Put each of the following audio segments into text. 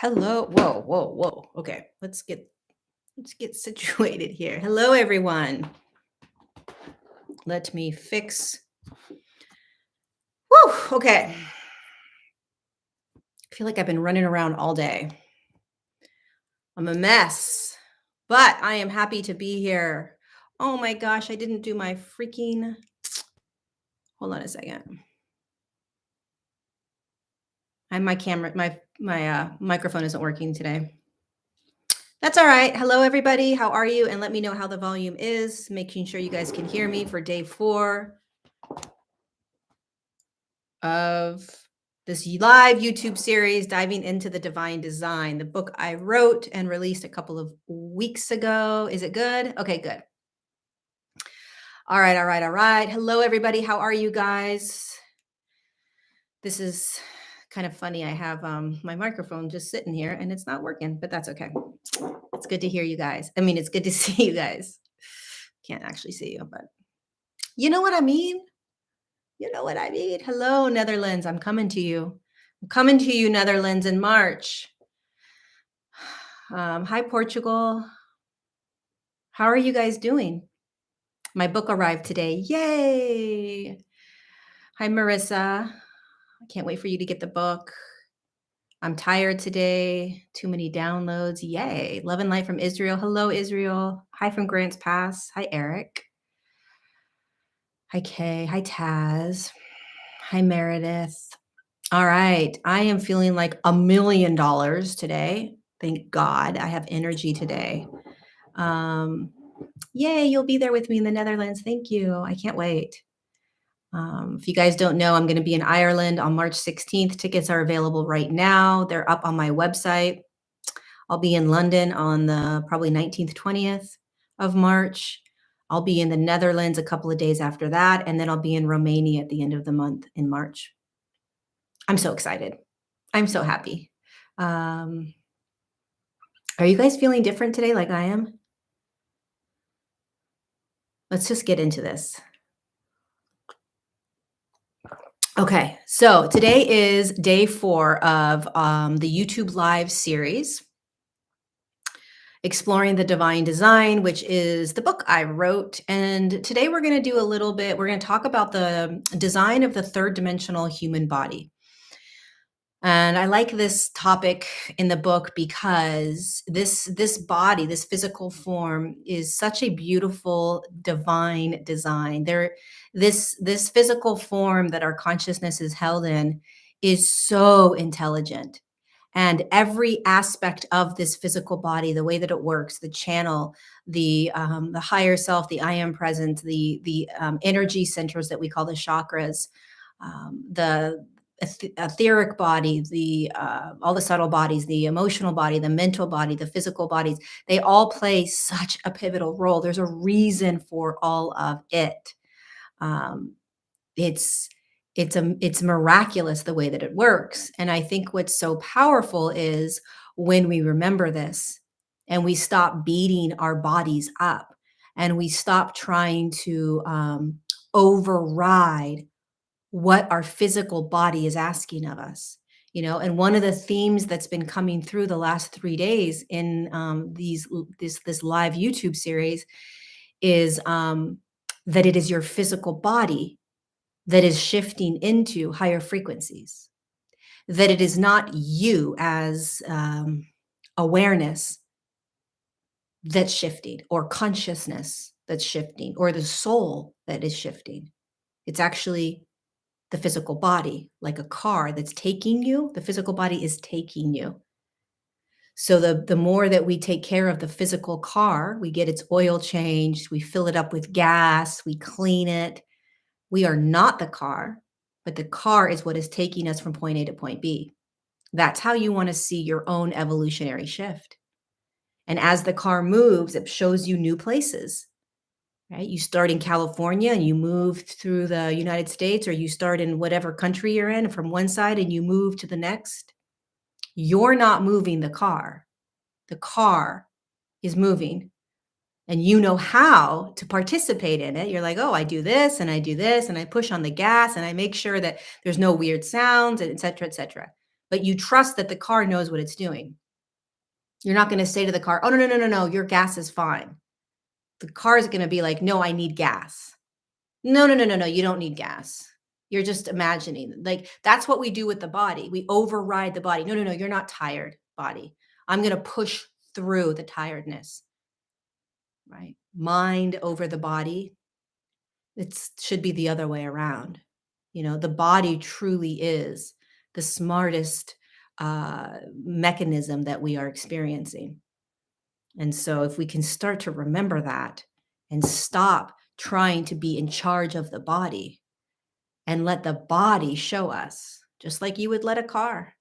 Hello. Whoa, whoa, whoa. Okay, let's get situated here. Hello, everyone. Let me fix. Whew, okay. I feel like I've been running around all day. I'm a mess, but I am happy to be here. Oh my gosh, I didn't do my freaking. Hold on a second. My camera, my microphone isn't working today. That's all right. Hello, everybody. How are you? And let me know how the volume is, making sure you guys can hear me for day 4 of this live YouTube series, diving into the divine design, the book I wrote and released a couple of weeks ago. Is it good? Okay, good. All right, all right, all right. Hello, everybody. How are you guys? This is kind of funny. I have my microphone just sitting here and it's not working, but that's okay. It's good to hear you guys. I mean, it's good to see you guys. Can't actually see you, but you know what I mean? You know what I mean? Hello, Netherlands. I'm coming to you. I'm coming to you, Netherlands, in March. Hi, Portugal. How are you guys doing? My book arrived today. Yay. Hi, Marissa. I can't wait for you to get the book. I'm tired today. Too many downloads. Yay. Love and light from Israel. Hello, Israel. Hi from Grants Pass. Hi, Eric. Hi, Kay. Hi, Taz. Hi, Meredith. All right. I am feeling like $1 million today. Thank God I have energy today. Yay, you'll be there with me in the Netherlands. Thank you. I can't wait. If you guys don't know, I'm going to be in Ireland on March 16th. Tickets are available right now. They're up on my website. I'll be in London on the probably 19th, 20th of March. I'll be in the Netherlands a couple of days after that. And then I'll be in Romania at the end of the month in March. I'm so excited. I'm so happy. Are you guys feeling different today like I am? Let's just get into this. Okay, so today is day 4 of the YouTube Live series, Exploring the Divine Design, which is the book I wrote. And today we're going to do we're going to talk about the design of the third dimensional human body. And I like this topic in the book because this body, this physical form, is such a beautiful divine design. This physical form that our consciousness is held in is so intelligent. And every aspect of this physical body, the way that it works, the channel, the higher self, the I am present, the energy centers that we call the chakras, the etheric body, all the subtle bodies, the emotional body, the mental body, the physical bodies, they all play such a pivotal role. There's a reason for all of it. It's miraculous the way that it works. And I think what's so powerful is when we remember this and we stop beating our bodies up and we stop trying to override what our physical body is asking of us. And one of the themes that's been coming through the last 3 days in this live YouTube series is that it is your physical body that is shifting into higher frequencies, that it is not you as awareness that's shifting, or consciousness that's shifting, or the soul that is shifting. It's actually the physical body, like a car that's taking you. The physical body is taking you. So the more that we take care of the physical car, we get its oil changed, we fill it up with gas, we clean it. We are not the car, but the car is what is taking us from point A to point B. That's how you want to see your own evolutionary shift. And as the car moves, it shows you new places. Right? You start in California and you move through the United States, or you start in whatever country you're in from one side and you move to the next. You're not moving the car. The car is moving, and you know how to participate in it. You're like, oh, I do this and I do this and I push on the gas and I make sure that there's no weird sounds, and et cetera, et cetera. but you trust that the car knows what it's doing. You're not going to say to the car, oh, no, no, no, no, no, your gas is fine. The car is going to be like, no, I need gas. No, no, no, no, no, you don't need gas. You're just imagining. Like, that's what we do with the body. We override the body. No, no, no, you're not tired, body. I'm going to push through the tiredness, right? Mind over the body. It should be the other way around. The body truly is the smartest mechanism that we are experiencing. And so if we can start to remember that and stop trying to be in charge of the body and let the body show us, just like you would let a car,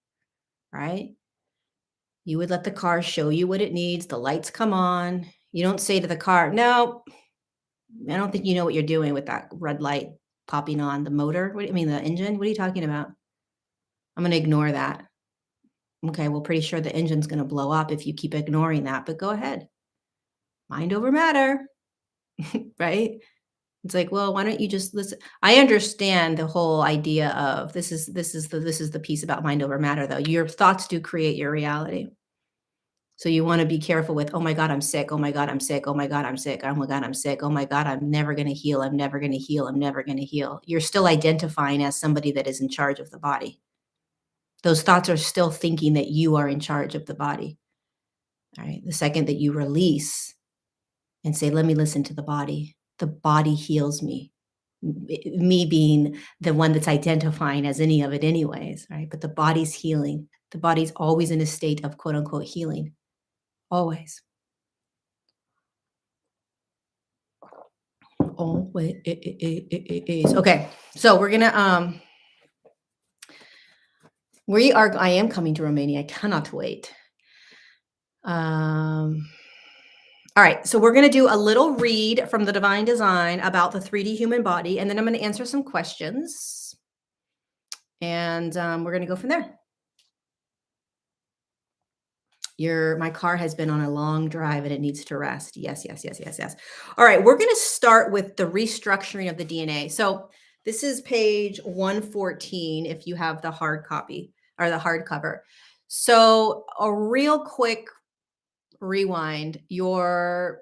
right? You would let the car show you what it needs. The lights come on. You don't say to the car, no, I don't think you know what you're doing with that red light popping on the motor. What do you mean, the engine? What are you talking about? I'm going to ignore that. Okay, well, pretty sure the engine's going to blow up if you keep ignoring that, but go ahead. Mind over matter, right? It's like, well, why don't you just listen? I understand the whole idea of this is the piece about mind over matter, though. Your thoughts do create your reality. So you want to be careful with, oh my God, I'm sick. Oh my God, I'm sick. Oh my God, I'm sick. Oh my God, I'm sick. Oh my God, I'm never going to heal. I'm never going to heal. I'm never going to heal. You're still identifying as somebody that is in charge of the body. Those thoughts are still thinking that you are in charge of the body. All right. The second that you release and say, let me listen to the body heals me. Me being the one that's identifying as any of it anyways, right? But the body's healing. The body's always in a state of quote unquote healing. Always. Always. Okay. So we're gonna I am coming to Romania. I cannot wait. All right, so we're going to do a little read from the Divine Design about the 3D human body, and then I'm going to answer some questions, and we're going to go from there. My car has been on a long drive and it needs to rest. Yes, yes, yes, yes, yes. All right, we're going to start with the restructuring of the DNA. So this is page 114 if you have the hard copy or the hardcover. So a real quick rewind. The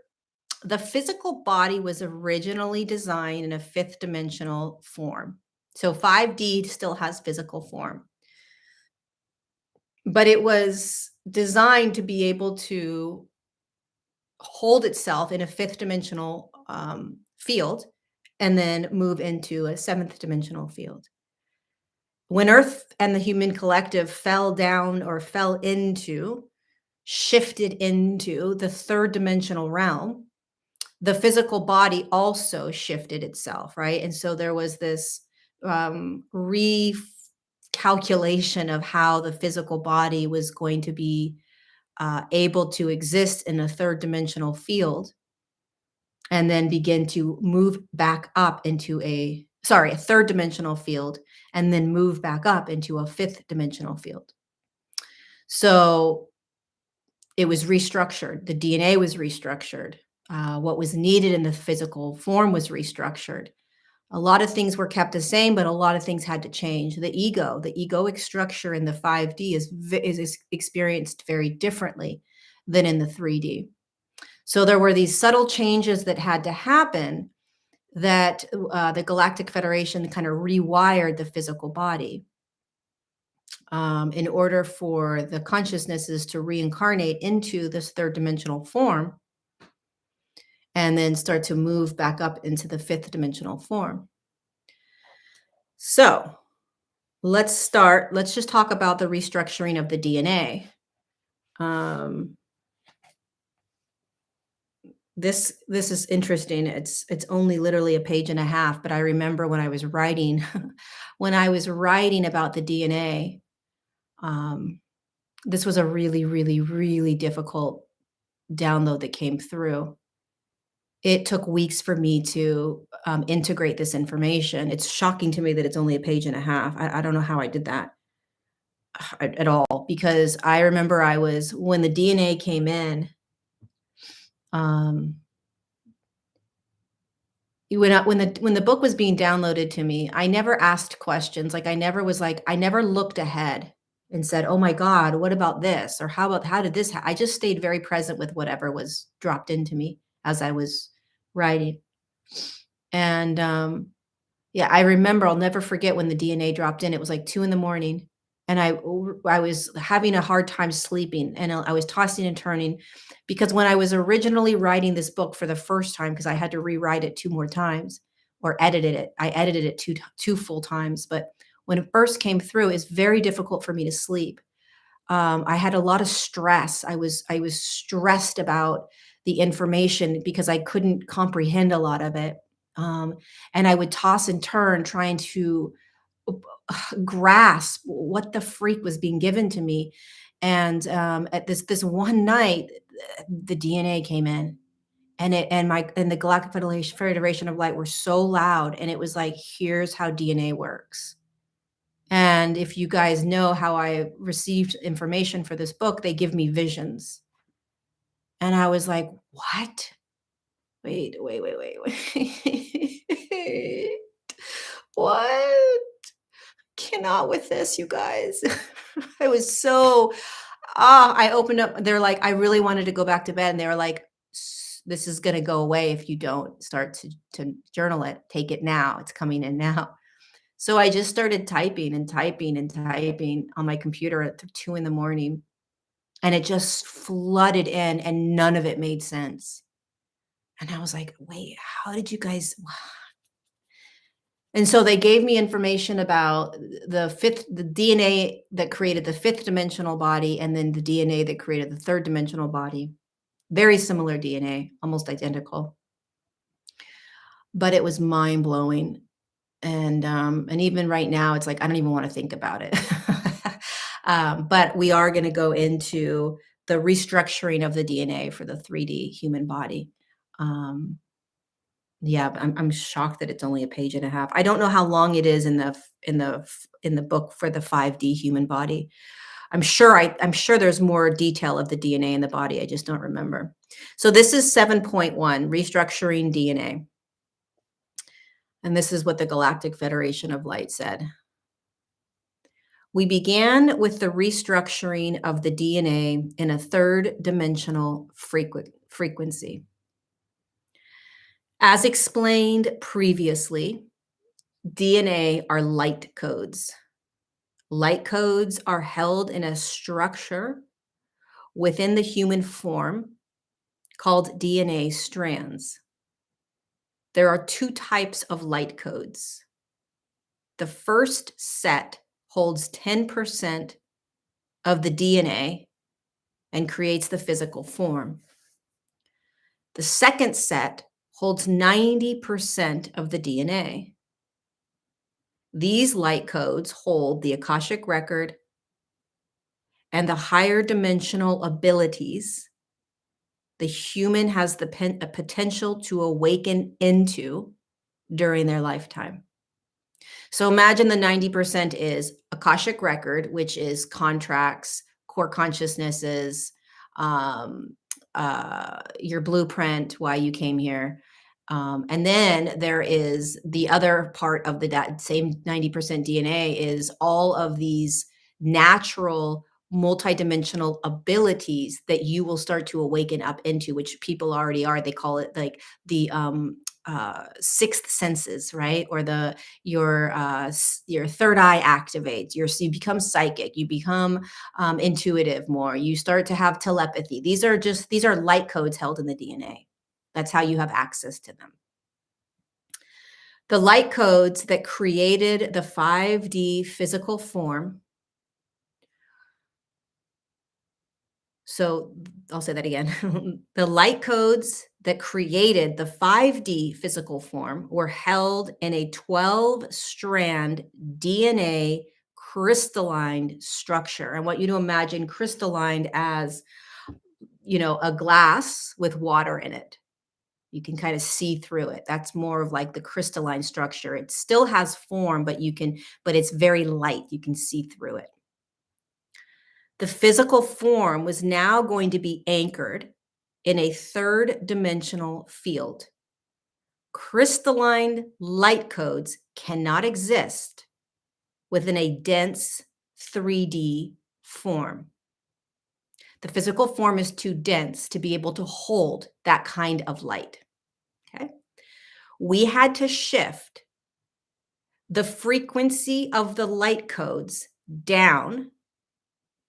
physical body was originally designed in a fifth dimensional form. So 5D still has physical form, but it was designed to be able to hold itself in a fifth dimensional field and then move into a seventh dimensional field. When Earth and the human collective shifted into the third dimensional realm, the physical body also shifted itself, right? And so there was this recalculation of how the physical body was going to be able to exist in a third dimensional field and then begin to move back up into a third dimensional field and then move back up into a fifth dimensional field. So it was restructured. The DNA was restructured. What was needed in the physical form was restructured. A lot of things were kept the same, but a lot of things had to change. The egoic structure in the 5D is experienced very differently than in the 3D. So there were these subtle changes that had to happen that the Galactic Federation kind of rewired the physical body in order for the consciousnesses to reincarnate into this third dimensional form and then start to move back up into the fifth dimensional form. So let's just talk about the restructuring of the DNA. This is interesting. It's only literally a page and a half, but I remember when I was writing, about the DNA, this was a really, really, really difficult download that came through. It took weeks for me to integrate this information. It's shocking to me that it's only a page and a half. I don't know how I did that at all, because I remember when the DNA came in, when the book was being downloaded to me, I never asked questions. Like I never looked ahead. and said, "Oh my God, what about this?" Or how did this I just stayed very present with whatever was dropped into me as I was writing. And yeah, I remember, I'll never forget when the DNA dropped in. It was like 2 in the morning, and I was having a hard time sleeping, and I was tossing and turning because when I was originally writing this book for the first time, because I had to rewrite it 2 more times or edited it. I edited it 2 full times, but when it first came through, it's very difficult for me to sleep. I had a lot of stress. I was stressed about the information because I couldn't comprehend a lot of it. Um, and I would toss and turn trying to grasp what the freak was being given to me. And at this one night, the DNA came in, and the Galactic Federation of Light were so loud, and it was like, here's how DNA works. And if you guys know how I received information for this book, they give me visions. And I was like, "What? Wait. What? Cannot with this, you guys." I was so I opened up, they're like, I really wanted to go back to bed, and they were like, This is gonna go away if you don't start to journal it. Take it now. It's coming in now." So I just started typing and typing and typing on my computer at 2 in the morning, and it just flooded in, and none of it made sense. And I was like, "Wait, how did you guys" And so they gave me information about the DNA that created the fifth dimensional body, and then the DNA that created the third dimensional body. Very similar DNA, almost identical, but it was mind-blowing. And even right now, it's like, I don't even wanna think about it. But we are gonna go into the restructuring of the DNA for the 3D human body. Um, yeah, but I'm shocked that it's only a page and a half. I don't know how long it is in the book for the 5D human body. I'm sure there's more detail of the DNA in the body, I just don't remember. So this is 7.1, restructuring DNA, and this is what the Galactic Federation of Light said. We began with the restructuring of the DNA in a third dimensional frequency. As explained previously, DNA are light codes. Light codes are held in a structure within the human form called DNA strands. There are 2 types of light codes. The first set holds 10% of the DNA and creates the physical form. The second set holds 90% of the DNA. These light codes hold the Akashic record and the higher dimensional abilities the human has the potential to awaken into during their lifetime. So imagine the 90% is Akashic record, which is contracts, core consciousnesses, um, your blueprint, why you came here. And then there is the other part of that same 90% DNA is all of these natural multidimensional abilities that you will start to awaken up into, which people already are. They call it like the sixth senses, right? Or your third eye activates. So you become psychic. You become intuitive more. You start to have telepathy. These are light codes held in the DNA. That's how you have access to them. The light codes that created the 5D physical form. So I'll say that again. The light codes that created the 5D physical form were held in a 12-strand DNA crystalline structure. I want you to imagine crystalline as, a glass with water in it. You can kind of see through it. That's more of like the crystalline structure. It still has form, but it's very light. You can see through it. The physical form was now going to be anchored in a third dimensional field. Crystalline light codes cannot exist within a dense 3D form. The physical form is too dense to be able to hold that kind of light. Okay. We had to shift the frequency of the light codes down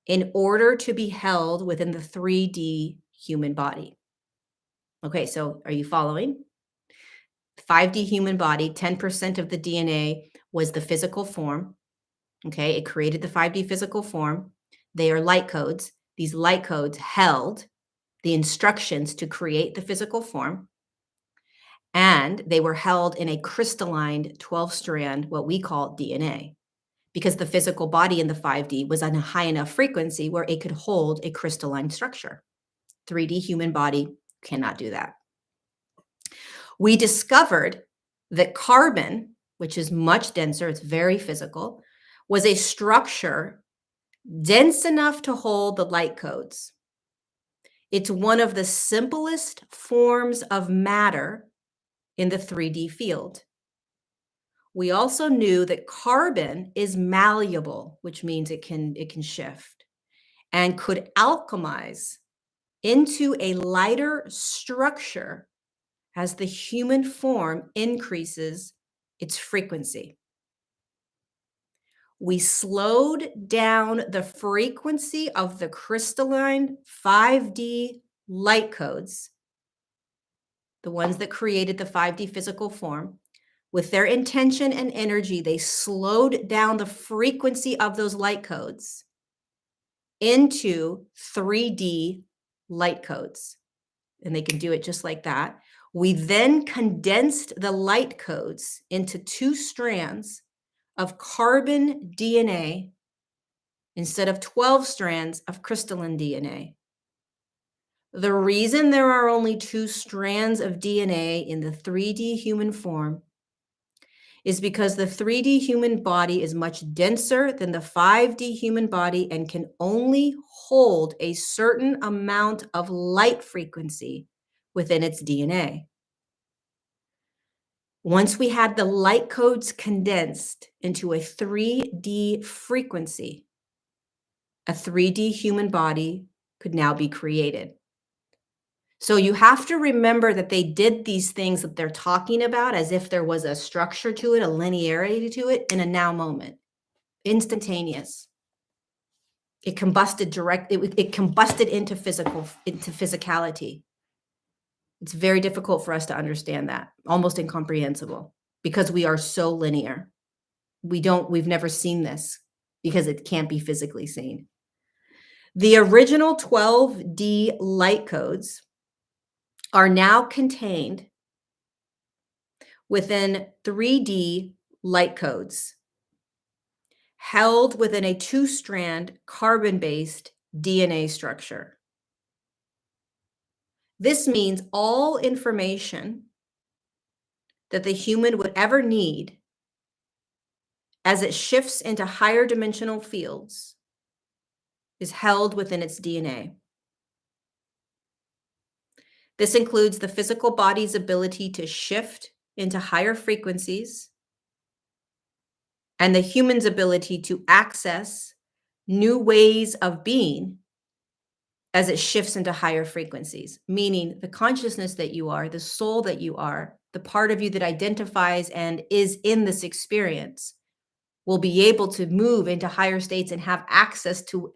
in order to be held within the 3D human body. Okay, so are you following? 5D human body, 10% of the DNA was the physical form. Okay, it created the 5D physical form. They are light codes. These light codes held the instructions to create the physical form. And they were held in a crystalline 12-strand, what we call DNA, because the physical body in the 5D was on a high enough frequency where it could hold a crystalline structure. 3D human body cannot do that. We discovered that carbon, which is much denser, it's very physical, was a structure dense enough to hold the light codes. It's one of the simplest forms of matter in the 3D field. We also knew that carbon is malleable, which means it can shift, and could alchemize into a lighter structure as the human form increases its frequency. We slowed down the frequency of the crystalline 5D light codes, the ones that created the 5D physical form. With their intention and energy, they slowed down the frequency of those light codes into 3D light codes. And they can do it just like that. We then condensed the light codes into 2 strands of carbon DNA instead of 12 strands of crystalline DNA. The reason there are only 2 strands of DNA in the 3D human form is because the 3D human body is much denser than the 5D human body and can only hold a certain amount of light frequency within its DNA. Once we had the light codes condensed into a 3D frequency, a 3D human body could now be created. So you have to remember that they did these things that they're talking about as if there was a structure to it, a linearity to it in a now moment, instantaneous. It combusted it combusted into physicality. It's very difficult for us to understand that, almost incomprehensible, because we are so linear. We've never seen this because it can't be physically seen. The original 12D light codes are now contained within 3D light codes, held within a 2-strand carbon-based DNA structure. This means all information that the human would ever need as it shifts into higher dimensional fields is held within its DNA. This includes the physical body's ability to shift into higher frequencies and the human's ability to access new ways of being as it shifts into higher frequencies, meaning the consciousness that you are, the soul that you are, the part of you that identifies and is in this experience will be able to move into higher states and have access to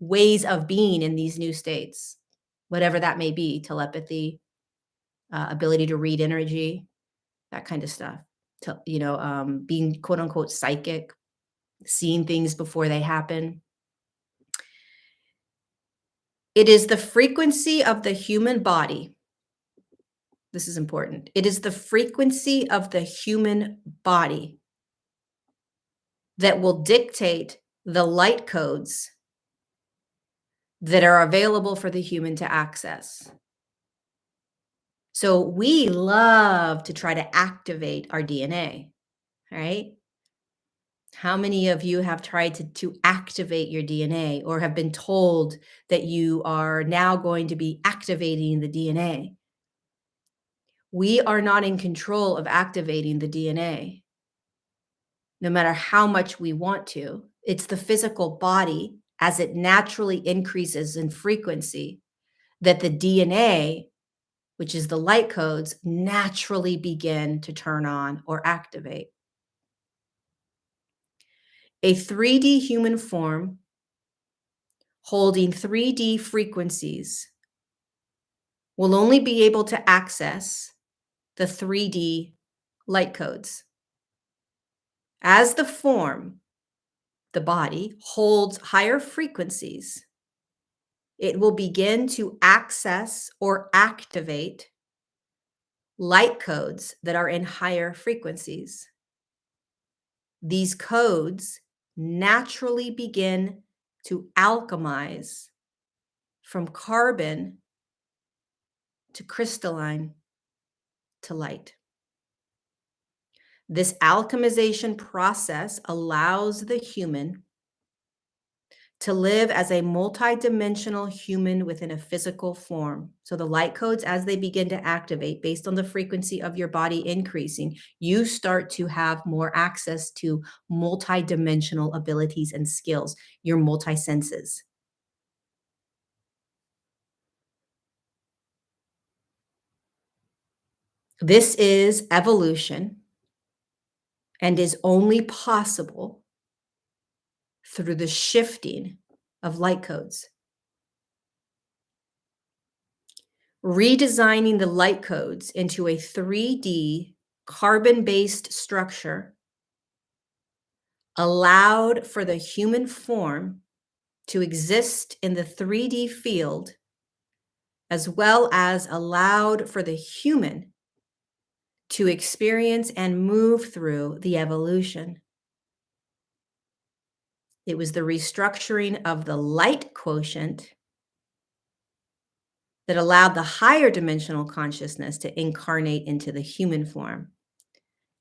ways of being in these new states, whatever that may be, telepathy, ability to read energy, that kind of stuff. Being quote unquote psychic, seeing things before they happen. It is the frequency of the human body. This is important. It is the frequency of the human body that will dictate the light codes that are available for the human to access. So we love to try to activate our DNA, right? How many of you have tried to activate your DNA or have been told that you are now going to be activating the DNA? We are not in control of activating the DNA, no matter how much we want to. It's the physical body as it naturally increases in frequency, that the DNA, which is the light codes, naturally begin to turn on or activate. A 3D human form holding 3D frequencies will only be able to access the 3D light codes. As the form, the body, holds higher frequencies, it will begin to access or activate light codes that are in higher frequencies. These codes naturally begin to alchemize from carbon to crystalline to light. This alchemization process allows the human to live as a multidimensional human within a physical form. So the light codes, as they begin to activate based on the frequency of your body increasing, you start to have more access to multidimensional abilities and skills, your multi-senses. This is evolution and is only possible through the shifting of light codes. Redesigning the light codes into a 3D carbon-based structure allowed for the human form to exist in the 3D field, as well as allowed for the human to experience and move through the evolution. It was the restructuring of the light quotient that allowed the higher dimensional consciousness to incarnate into the human form.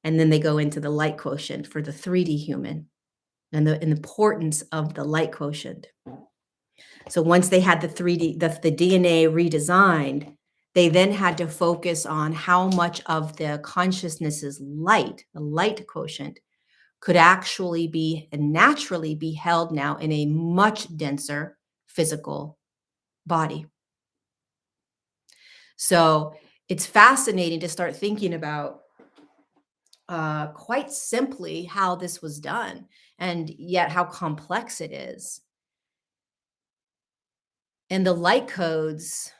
And then they go into the light quotient for the 3D human and the importance of the light quotient. So once they had the 3D, the DNA redesigned, they then had to focus on how much of the consciousness's light, the light quotient, could actually be and naturally be held now in a much denser physical body. So it's fascinating to start thinking about quite simply how this was done and yet how complex it is. And the light codes,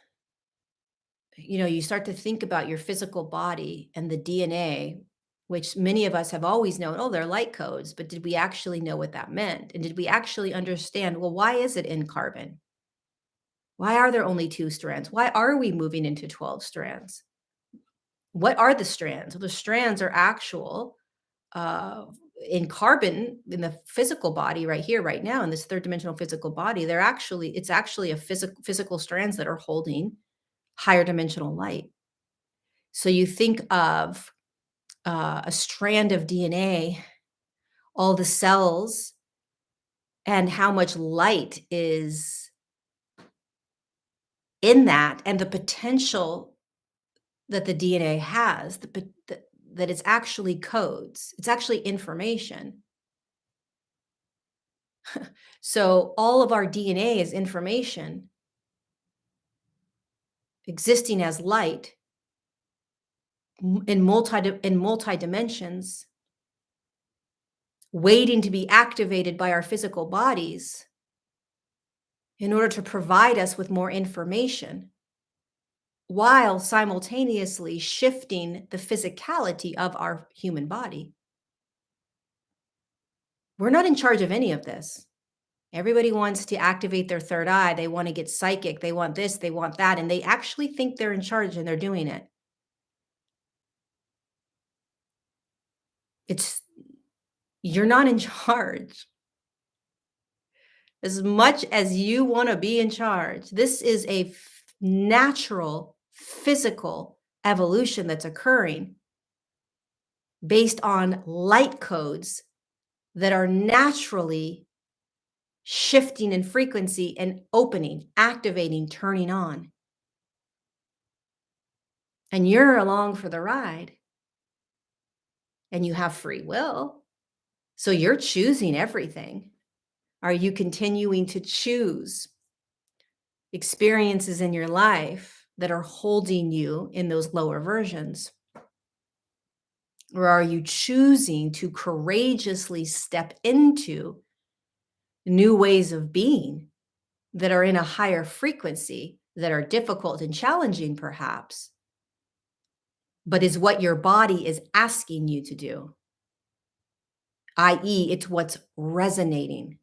you start to think about your physical body and the DNA, which many of us have always known, oh, they're light codes, but did we actually know what that meant? And did we actually understand, well, why is it in carbon? Why are there only 2 strands? Why are we moving into 12 strands? What are the strands? Well, the strands are actual uh, in carbon in the physical body right here, right now, in this third dimensional physical body. It's actually a physical strands that are holding higher dimensional light. So you think of a strand of DNA, all the cells, and how much light is in that, and the potential that the DNA has, that it's actually codes, it's actually information. So all of our DNA is information existing as light in multi dimensions, waiting to be activated by our physical bodies in order to provide us with more information, while simultaneously shifting the physicality of our human body. We're not in charge of any of this. Everybody wants to activate their third eye. They want to get psychic. They want this, they want that, and they actually think they're in charge and they're doing it. You're not in charge. As much as you want to be in charge, this is a natural physical evolution that's occurring based on light codes that are naturally shifting in frequency and opening, activating, turning on. And you're along for the ride. And you have free will. So you're choosing everything. Are you continuing to choose experiences in your life that are holding you in those lower versions? Or are you choosing to courageously step into new ways of being that are in a higher frequency, that are difficult and challenging perhaps, but is what your body is asking you to do, i.e., it's what's resonating.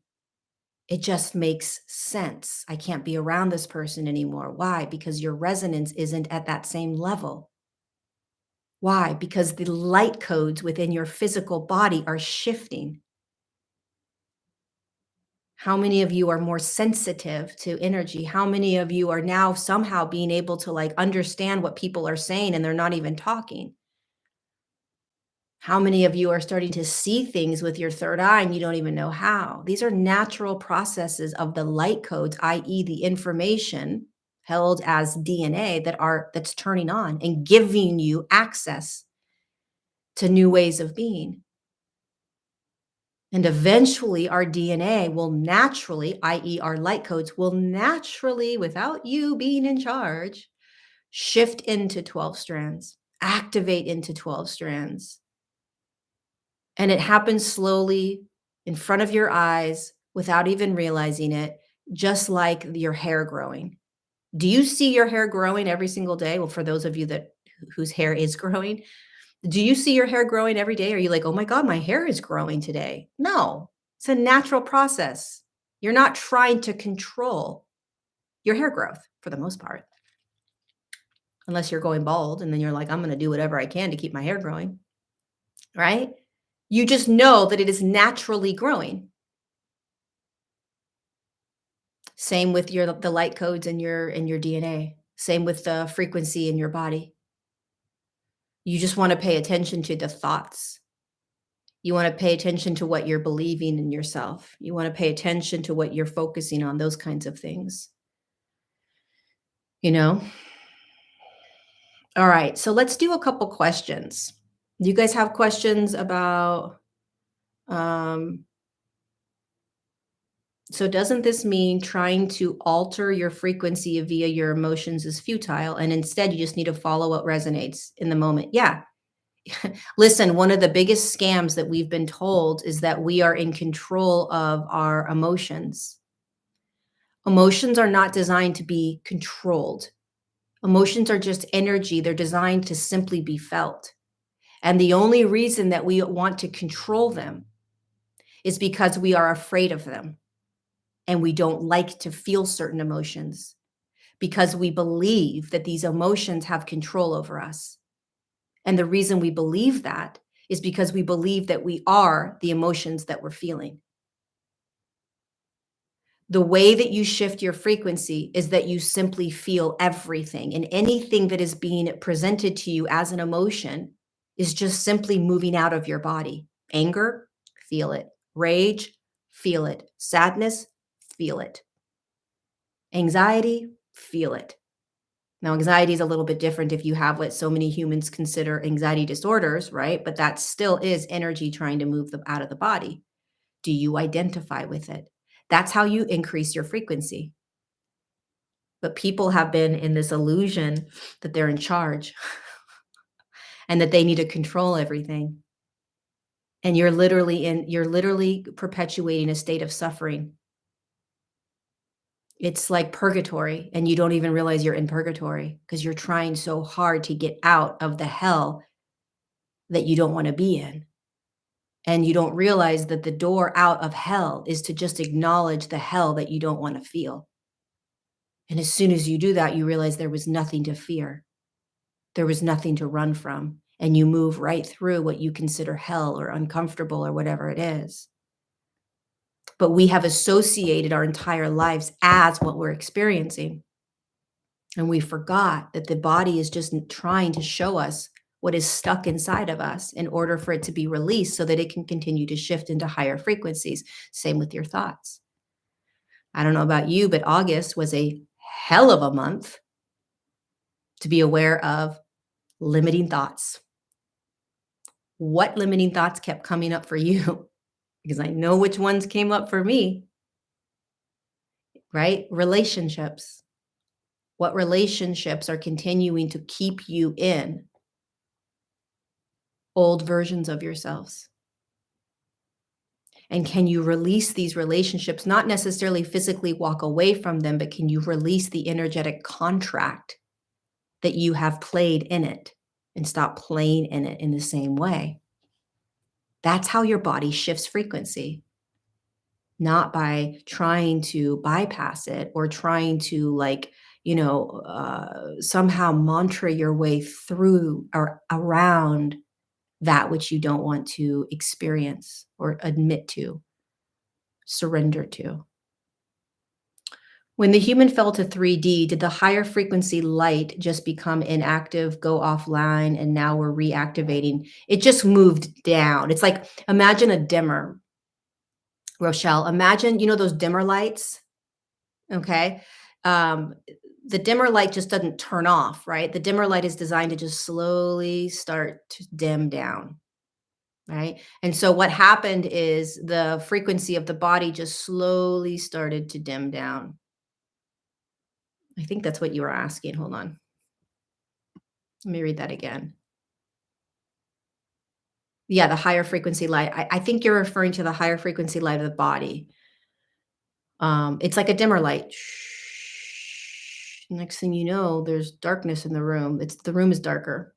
It just makes sense. I can't be around this person anymore. Why? Because your resonance isn't at that same level. Why? Because the light codes within your physical body are shifting. How many of you are more sensitive to energy? How many of you are now somehow being able to like understand what people are saying and they're not even talking? How many of you are starting to see things with your third eye and you don't even know how? These are natural processes of the light codes, i.e., the information held as DNA that's turning on and giving you access to new ways of being. And eventually our DNA will naturally, i.e., our light codes will naturally, without you being in charge, shift into 12 strands, activate into 12 strands. And it happens slowly in front of your eyes without even realizing it, just like your hair growing. Do you see your hair growing every single day? Well, for those of you whose hair is growing, do you see your hair growing every day? Are you like, oh my God, my hair is growing today? No, it's a natural process. You're not trying to control your hair growth for the most part, unless you're going bald and then you're like, I'm going to do whatever I can to keep my hair growing, right? You just know that it is naturally growing. Same with the light codes in your DNA. Same with the frequency in your body. You just want to pay attention to the thoughts. You want to pay attention to what you're believing in yourself. You want to pay attention to what you're focusing on, those kinds of things. You know? All right, so let's do a couple questions. Do you guys have questions about um so doesn't this mean trying to alter your frequency via your emotions is futile and instead you just need to follow what resonates in the moment? Yeah. Listen, one of the biggest scams that we've been told is that we are in control of our emotions. Emotions are not designed to be controlled. Emotions are just energy. They're designed to simply be felt. And the only reason that we want to control them is because we are afraid of them and we don't like to feel certain emotions because we believe that these emotions have control over us. And the reason we believe that is because we believe that we are the emotions that we're feeling. The way that you shift your frequency is that you simply feel everything, and anything that is being presented to you as an emotion is just simply moving out of your body. Anger, feel it. Rage, feel it. Sadness, feel it. Anxiety, feel it. Now, anxiety is a little bit different if you have what so many humans consider anxiety disorders, right? But that still is energy trying to move them out of the body. Do you identify with it? That's how you increase your frequency. But people have been in this illusion that they're in charge and that they need to control everything. And you're literally perpetuating a state of suffering. It's like purgatory, and you don't even realize you're in purgatory because you're trying so hard to get out of the hell that you don't want to be in. And you don't realize that the door out of hell is to just acknowledge the hell that you don't want to feel. And as soon as you do that, you realize there was nothing to fear. There was nothing to run from. And you move right through what you consider hell or uncomfortable or whatever it is. But we have associated our entire lives as what we're experiencing. And we forgot that the body is just trying to show us what is stuck inside of us in order for it to be released so that it can continue to shift into higher frequencies. Same with your thoughts. I don't know about you, but August was a hell of a month to be aware of limiting thoughts. What limiting thoughts kept coming up for you? Because I know which ones came up for me. right? Relationships. What relationships are continuing to keep you in old versions of yourselves? And can you release these relationships, not necessarily physically walk away from them, but can you release the energetic contract that you have played in it and stop playing in it in the same way? That's how your body shifts frequency, not by trying to bypass it or trying to somehow mantra your way through or around that which you don't want to experience or admit to, surrender to. When the human fell to 3D, did the higher frequency light just become inactive, go offline, and now we're reactivating? It just moved down. It's like, imagine a dimmer, Rochelle. Imagine, those dimmer lights, okay? Um, the dimmer light just doesn't turn off, right? The dimmer light is designed to just slowly start to dim down, right? And so what happened is the frequency of the body just slowly started to dim down. I think that's what you were asking. Hold on. Let me read that again. Yeah, the higher frequency light. I think you're referring to the higher frequency light of the body. It's like a dimmer light. Shh. Next thing you know, there's darkness in the room. The room is darker,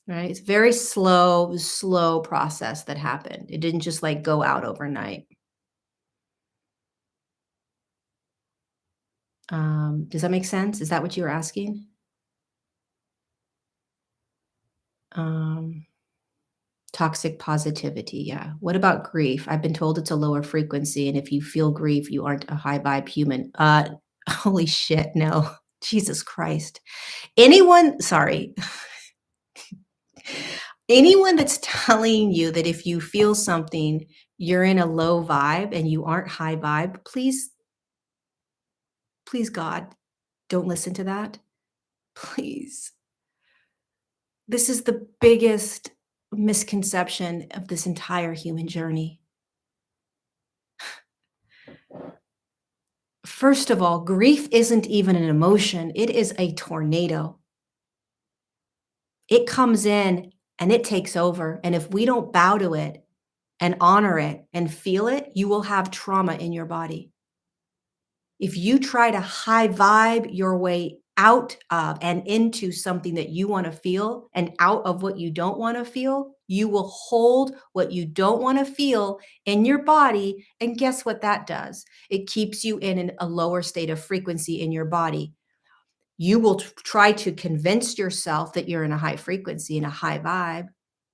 right? It's very slow process that happened. It didn't just like go out overnight. Does that make sense? Is that what you were asking? Um, Toxic positivity, yeah. What about grief? I've been told it's a lower frequency, and if you feel grief, you aren't a high vibe human. Holy shit, no. Jesus Christ. Sorry. Anyone that's telling you that if you feel something, you're in a low vibe and you aren't high vibe, please God, don't listen to that. Please. This is the biggest misconception of this entire human journey. First of all, grief isn't even an emotion, it is a tornado. It comes in and it takes over. And if we don't bow to it and honor it and feel it, you will have trauma in your body. If you try to high vibe your way out of and into something that you want to feel and out of what you don't want to feel, you will hold what you don't want to feel in your body. And guess what that does? It keeps you in a lower state of frequency in your body. You will try to convince yourself that you're in a high frequency, in a high vibe,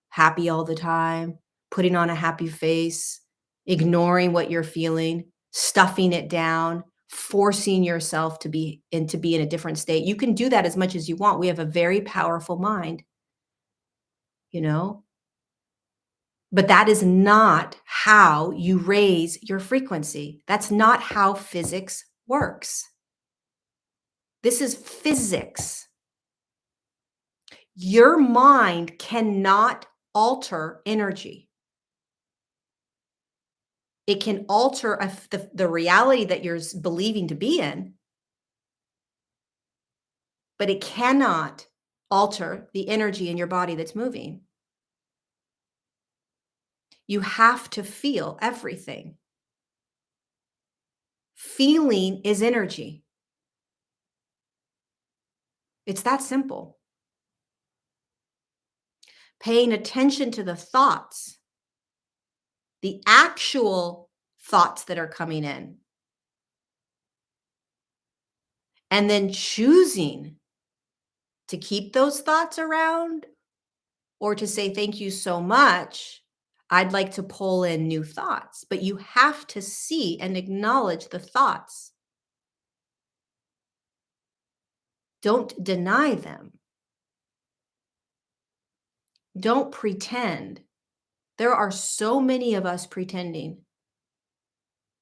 happy all the time, putting on a happy face, ignoring what you're feeling, stuffing it down, forcing yourself to be in a different state. You can do that as much as you want. We have a very powerful mind, you know? But that is not how you raise your frequency. That's not how physics works. This is physics. Your mind cannot alter energy. It can alter the reality that you're believing to be in, but it cannot alter the energy in your body that's moving. You have to feel everything. Feeling is energy. It's that simple. Paying attention to the thoughts, the actual thoughts that are coming in, and then choosing to keep those thoughts around or to say, thank you so much. I'd like to pull in new thoughts, but you have to see and acknowledge the thoughts. Don't deny them. Don't pretend. There are so many of us pretending.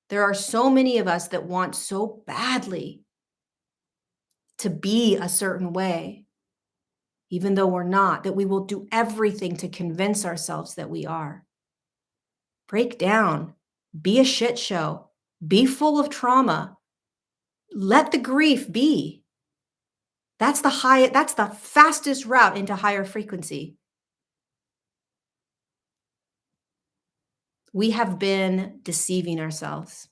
There are so many of us that want so badly to be a certain way, even though we're not, that we will do everything to convince ourselves that we are. Break down. Be a shit show. Be full of trauma. Let the grief be. That's the fastest route into higher frequency. We have been deceiving ourselves.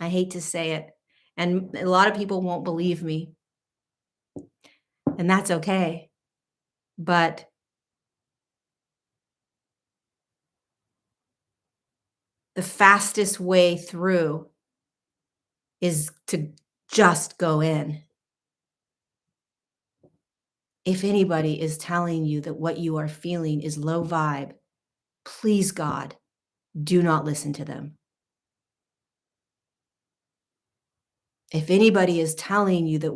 I hate to say it, and a lot of people won't believe me, and that's okay. But the fastest way through is to just go in. If anybody is telling you that what you are feeling is low vibe, please God, do not listen to them. If anybody is telling you that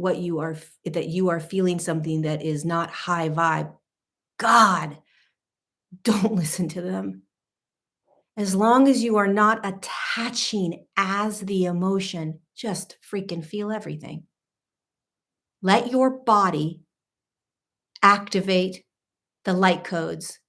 that you are feeling something that is not high vibe, God, don't listen to them. As long as you are not attaching as the emotion, just freaking feel everything. Let your body activate the light codes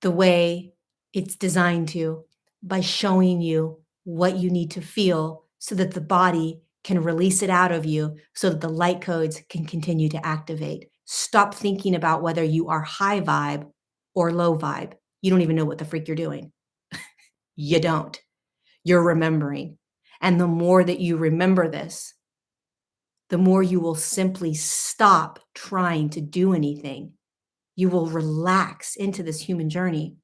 the way it's designed to by showing you what you need to feel so that the body can release it out of you so that the light codes can continue to activate. Stop thinking about whether you are high vibe or low vibe. You don't even know what the freak you're doing. You don't. You're remembering. And the more that you remember this, the more you will simply stop trying to do anything. You will relax into this human journey.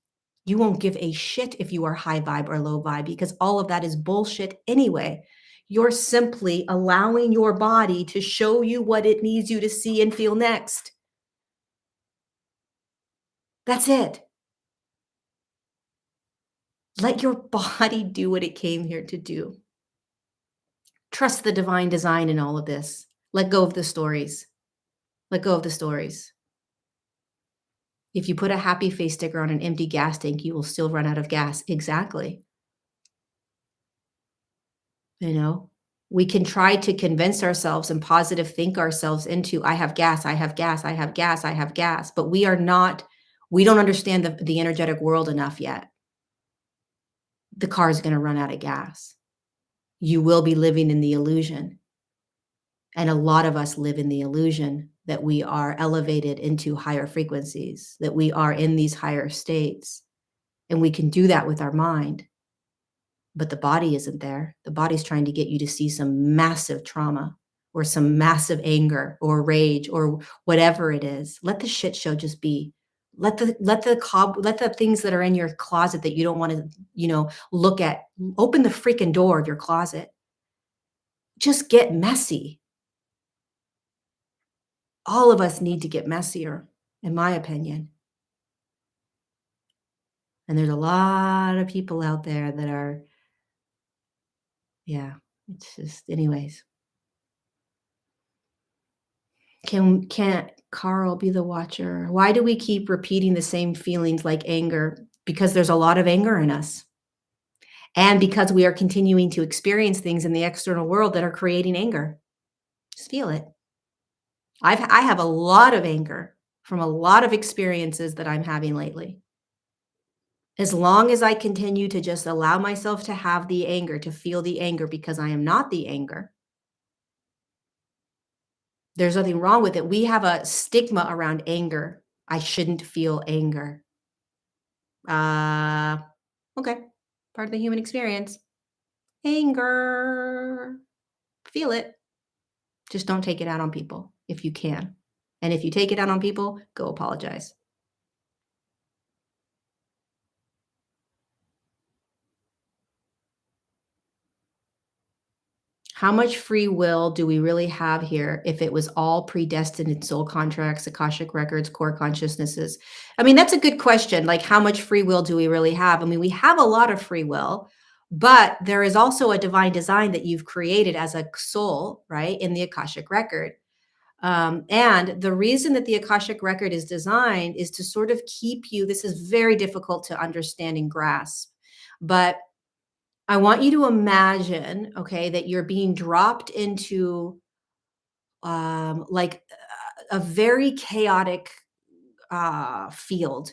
You won't give a shit if you are high vibe or low vibe because all of that is bullshit anyway. You're simply allowing your body to show you what it needs you to see and feel next. That's it. Let your body do what it came here to do. Trust the divine design in all of this. Let go of the stories. Let go of the stories. If you put a happy face sticker on an empty gas tank, you will still run out of gas. Exactly. You know, we can try to convince ourselves and positive think ourselves into, I have gas, I have gas, I have gas, I have gas. But we don't understand the energetic world enough yet. The car is going to run out of gas. You will be living in the illusion. And a lot of us live in the illusion that we are elevated into higher frequencies, that we are in these higher states. And we can do that with our mind. But the body isn't there. The body's trying to get you to see some massive trauma or some massive anger or rage or whatever it is. Let the shit show just be. Let the things that are in your closet that you don't want to, look at, open the freaking door of your closet. Just get messy. All of us need to get messier, in my opinion. And there's a lot of people out there that are, yeah, it's just, anyways. Can't Carl be the watcher? Why do we keep repeating the same feelings like anger? Because there's a lot of anger in us. And because we are continuing to experience things in the external world that are creating anger. Just feel it. I have a lot of anger from a lot of experiences that I'm having lately. As long as I continue to just allow myself to have the anger, to feel the anger because I am not the anger, there's nothing wrong with it. We have a stigma around anger. I shouldn't feel anger. Uh, okay. Part of the human experience. Anger. Feel it. Just don't take it out on people if you can. And if you take it out on people, go apologize. How much free will do we really have here if it was all predestined in soul contracts, Akashic records, core consciousnesses? I mean, that's a good question. Like, how much free will do we really have? I mean, we have a lot of free will, but there is also a divine design that you've created as a soul, right, in the Akashic record. And the reason that the Akashic record is designed is to sort of keep you, this is very difficult to understand and grasp, but I want you to imagine, okay, that you're being dropped into like a very chaotic field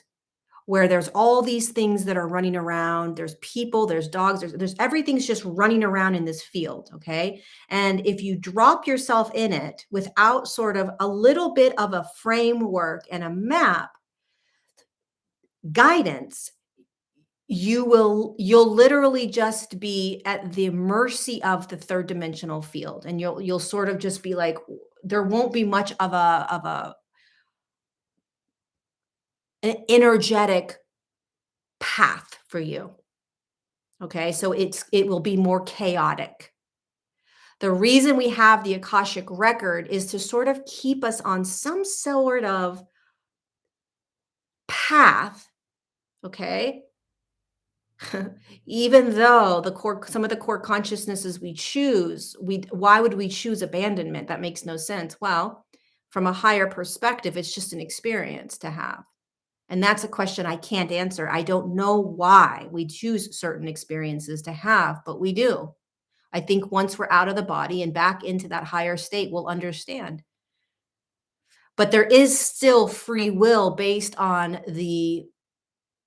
where there's all these things that are running around. There's people, there's dogs, there's everything's just running around in this field, okay? And if you drop yourself in it without sort of a little bit of a framework and a map, guidance, you'll literally just be at the mercy of the third dimensional field, and you'll sort of just be like, there won't be much of a an energetic path for you. Okay, so it will be more chaotic. The reason we have the Akashic record is to sort of keep us on some sort of path, okay? Even though some of the core consciousnesses we choose, why would we choose abandonment? That makes no sense. Well, from a higher perspective, it's just an experience to have. And that's a question I can't answer. I don't know why we choose certain experiences to have, but we do. I think once we're out of the body and back into that higher state, we'll understand. But there is still free will based on the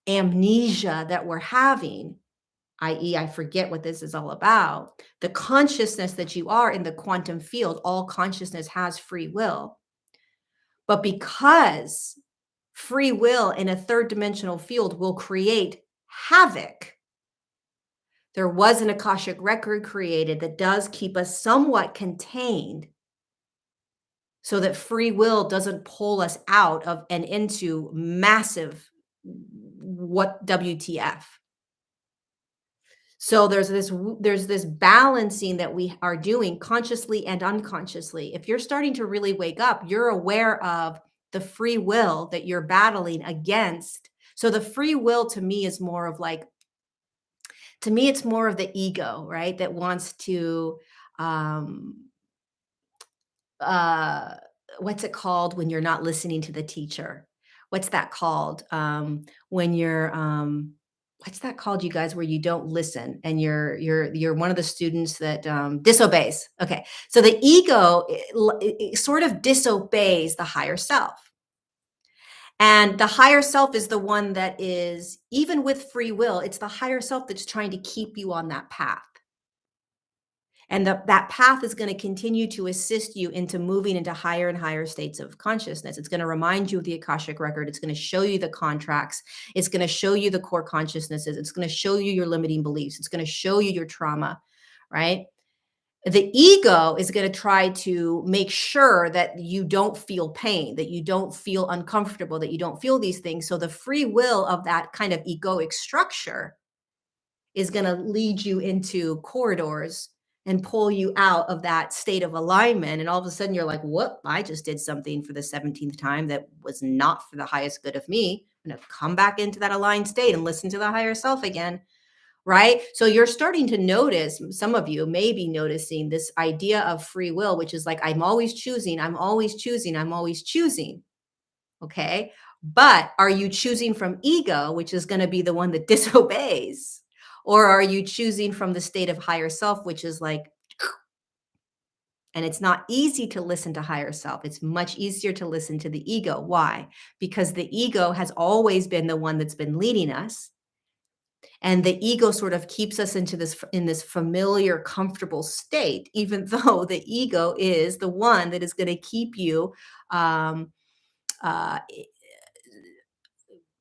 amnesia that we're having, i.e., I forget what this is all about. The consciousness that you are in the quantum field, all consciousness has free will. But because free will in a third dimensional field will create havoc, there was an Akashic record created that does keep us somewhat contained so that free will doesn't pull us out of and into massive what WTF. So there's this balancing that we are doing consciously and unconsciously. If you're starting to really wake up, you're aware of the free will that you're battling against. So the free will to me is more of like, to me it's more of the ego, right? That wants to um uh what's it called when you're not listening to the teacher? What's that called? When you're what's that called, you guys, where you don't listen and you're one of the students that disobeys. Okay. So the ego it sort of disobeys the higher self. And the higher self is the one that is, even with free will, it's the higher self that's trying to keep you on that path. And that path is going to continue to assist you into moving into higher and higher states of consciousness. It's going to remind you of the Akashic record. It's going to show you the contracts. It's going to show you the core consciousnesses. It's going to show you your limiting beliefs. It's going to show you your trauma, right? The ego is going to try to make sure that you don't feel pain, that you don't feel uncomfortable, that you don't feel these things. So the free will of that kind of egoic structure is going to lead you into corridors and pull you out of that state of alignment. And all of a sudden you're like, whoop, I just did something for the 17th time that was not for the highest good of me. I'm going to come back into that aligned state and listen to the higher self again. Right. So you're starting to notice, some of you may be noticing this idea of free will, which is like, I'm always choosing, I'm always choosing, I'm always choosing. Okay. But are you choosing from ego, which is going to be the one that disobeys? Or are you choosing from the state of higher self, which is like, and it's not easy to listen to higher self. It's much easier to listen to the ego. Why? Because the ego has always been the one that's been leading us. And the ego sort of keeps us into this in this familiar, comfortable state, even though the ego is the one that is going to keep you um, uh,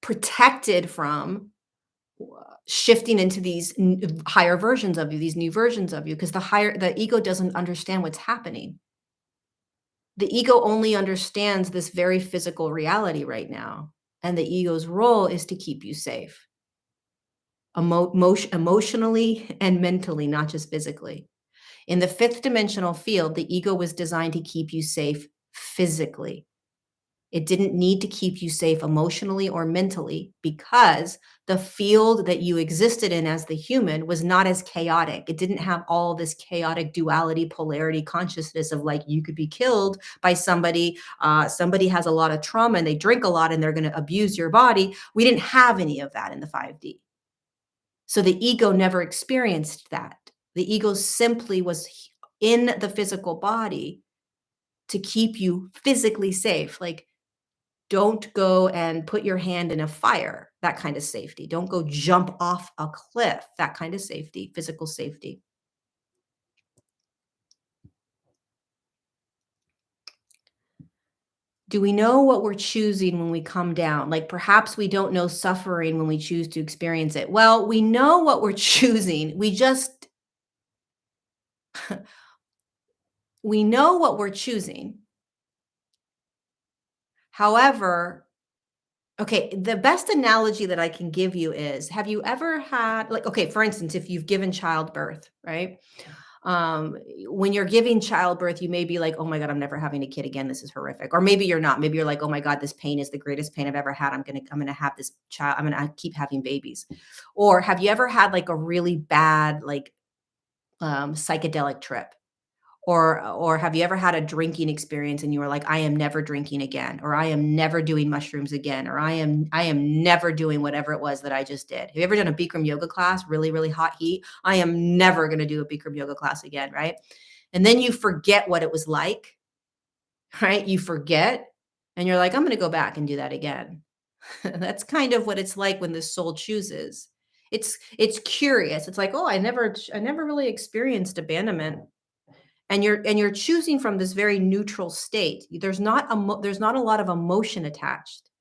protected from shifting into these higher versions of you, these new versions of you, because the ego doesn't understand what's happening. The ego only understands this very physical reality right now, and the ego's role is to keep you safe, emotionally and mentally, not just physically. In the fifth dimensional field, the ego was designed to keep you safe physically. It didn't need to keep you safe emotionally or mentally because the field that you existed in as the human was not as chaotic. It didn't have all this chaotic duality, polarity, consciousness of like you could be killed by somebody. Somebody has a lot of trauma and they drink a lot and they're going to abuse your body. We didn't have any of that in the 5D. So the ego never experienced that. The ego simply was in the physical body to keep you physically safe. Like Don't go and put your hand in a fire, that kind of safety. Don't go jump off a cliff, that kind of safety, physical safety. Do we know what we're choosing when we come down? Like perhaps we don't know suffering when we choose to experience it. Well, we know what we're choosing. We know what we're choosing. However, okay, the best analogy that I can give you is, have you ever had, like, okay, for instance, if you've given childbirth, right? Um, when you're giving childbirth, you may be like, "Oh my god, I'm never having a kid again. This is horrific." Or maybe you're not. Maybe you're like, "Oh my god, this pain is the greatest pain I've ever had. I'm gonna have this child. I'm gonna keep having babies." Or have you ever had like a really bad like psychedelic trip? Or have you ever had a drinking experience and you were like, "I am never drinking again," or "I am never doing mushrooms again," or "I am never doing whatever it was that I just did." Have you ever done a Bikram yoga class, really, really hot heat? "I am never gonna do a Bikram yoga class again," right? And then you forget what it was like, right? You forget, and you're like, "I'm gonna go back and do that again." That's kind of what it's like when the soul chooses. It's curious. It's like, "Oh, I never really experienced abandonment." And you're choosing from this very neutral state. There's not a lot of emotion attached.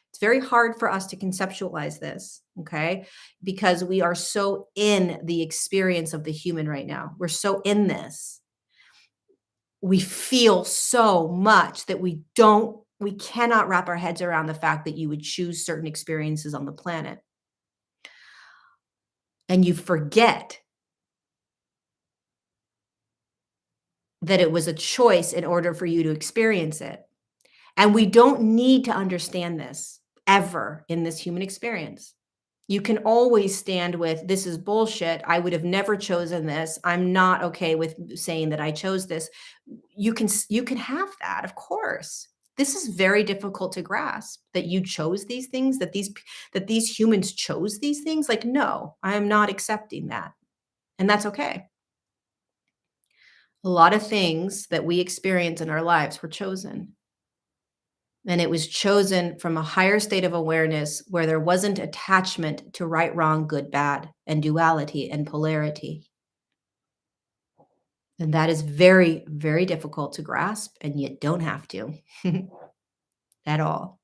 It's very hard for us to conceptualize this, okay? Because we are so in the experience of the human right now. We're so in this. We feel so much that we cannot wrap our heads around the fact that you would choose certain experiences on the planet. And you forget that it was a choice in order for you to experience it. And we don't need to understand this ever in this human experience. You can always stand with, "This is bullshit. I would have never chosen this. I'm not okay with saying that I chose this." You can have that, of course. This is very difficult to grasp, that you chose these things, that these humans chose these things. Like, no, I am not accepting that. And that's okay. A lot of things that we experience in our lives were chosen. And it was chosen from a higher state of awareness where there wasn't attachment to right, wrong, good, bad, and duality and polarity. And that is very, very difficult to grasp, and you don't have to at all.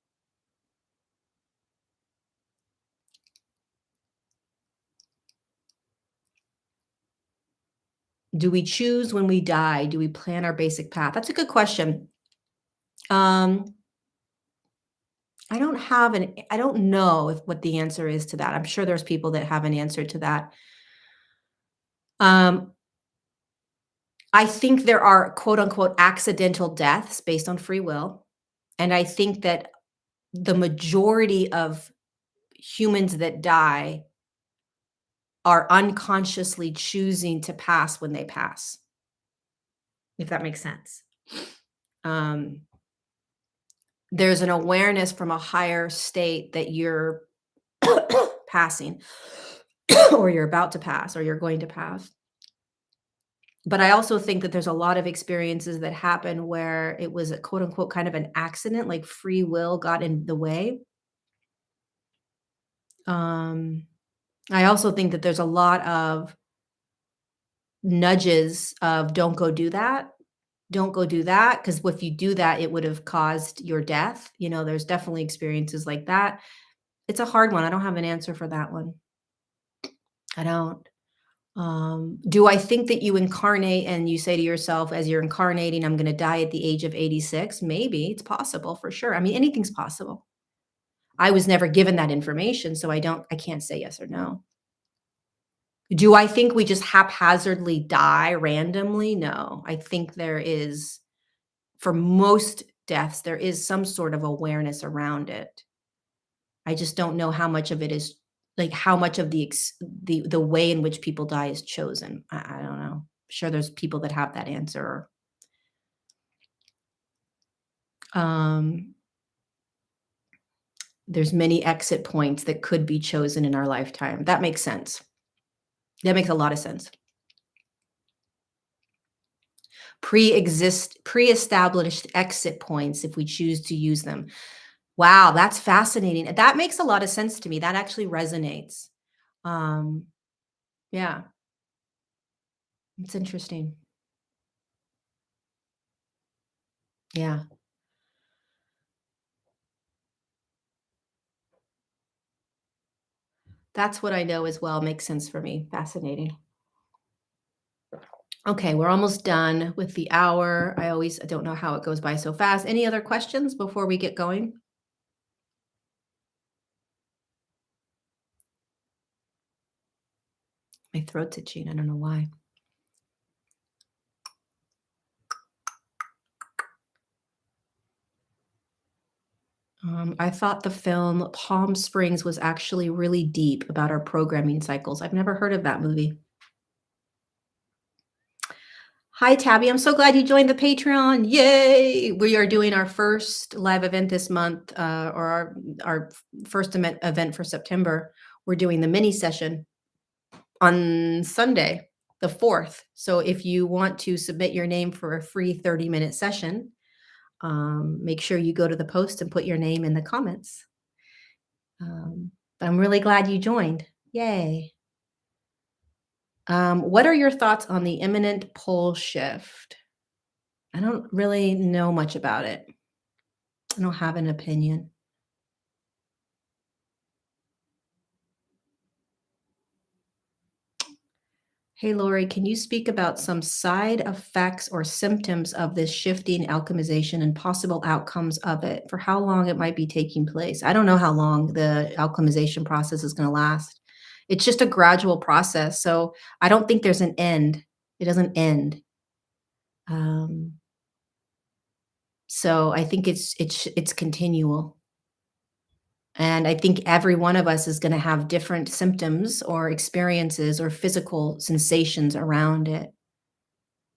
Do we choose when we die? Do we plan our basic path? That's a good question. Um, I don't know if what the answer is to that. I'm sure there's people that have an answer to that. Um, I think there are quote unquote accidental deaths based on free will. And I think that the majority of humans that die are unconsciously choosing to pass when they pass, if that makes sense. Um, there's an awareness from a higher state that you're passing or you're about to pass or you're going to pass. But I also think that there's a lot of experiences that happen where it was a quote unquote kind of an accident, like free will got in the way. Um, I also think that there's a lot of nudges of don't go do that. Don't go do that because if you do that, it would have caused your death. There's definitely experiences like that. It's a hard one. I don't have an answer for that one. I don't. Do I think that you incarnate and you say to yourself, as you're incarnating, I'm going to die at the age of 86? Maybe it's possible for sure. I mean, anything's possible. I was never given that information, so I can't say yes or no. Do I think we just haphazardly die randomly? No. I think for most deaths, there is some sort of awareness around it. I just don't know how much of it is like how much of the way in which people die is chosen. I don't know. Sure, there's people that have that answer. Um, there's many exit points that could be chosen in our lifetime. That makes sense. That makes a lot of sense. Pre-established exit points if we choose to use them. Wow, that's fascinating. That makes a lot of sense to me. That actually resonates. Um, yeah, it's interesting. Yeah, that's what I know as well. Makes sense for me. Fascinating. Okay, we're almost done with the hour. I don't know how it goes by so fast. Any other questions before we get going? My throat's itching. I don't know why. I thought the film Palm Springs was actually really deep about our programming cycles. I've never heard of that movie. Hi, Tabby. I'm so glad you joined the Patreon. Yay! We are doing our first live event this month, or our first event for September. We're doing the mini session on Sunday, the 4th. So if you want to submit your name for a free 30-minute session, make sure you go to the post and put your name in the comments. I'm really glad you joined. Yay. What are your thoughts on the imminent pole shift? I don't really know much about it. I don't have an opinion. Hey, Lorie, can you speak about some side effects or symptoms of this shifting alchemization and possible outcomes of it, for how long it might be taking place? I don't know how long the alchemization process is going to last. It's just a gradual process. So I don't think there's an end. It doesn't end. Um, so I think it's continual. And I think every one of us is going to have different symptoms or experiences or physical sensations around it.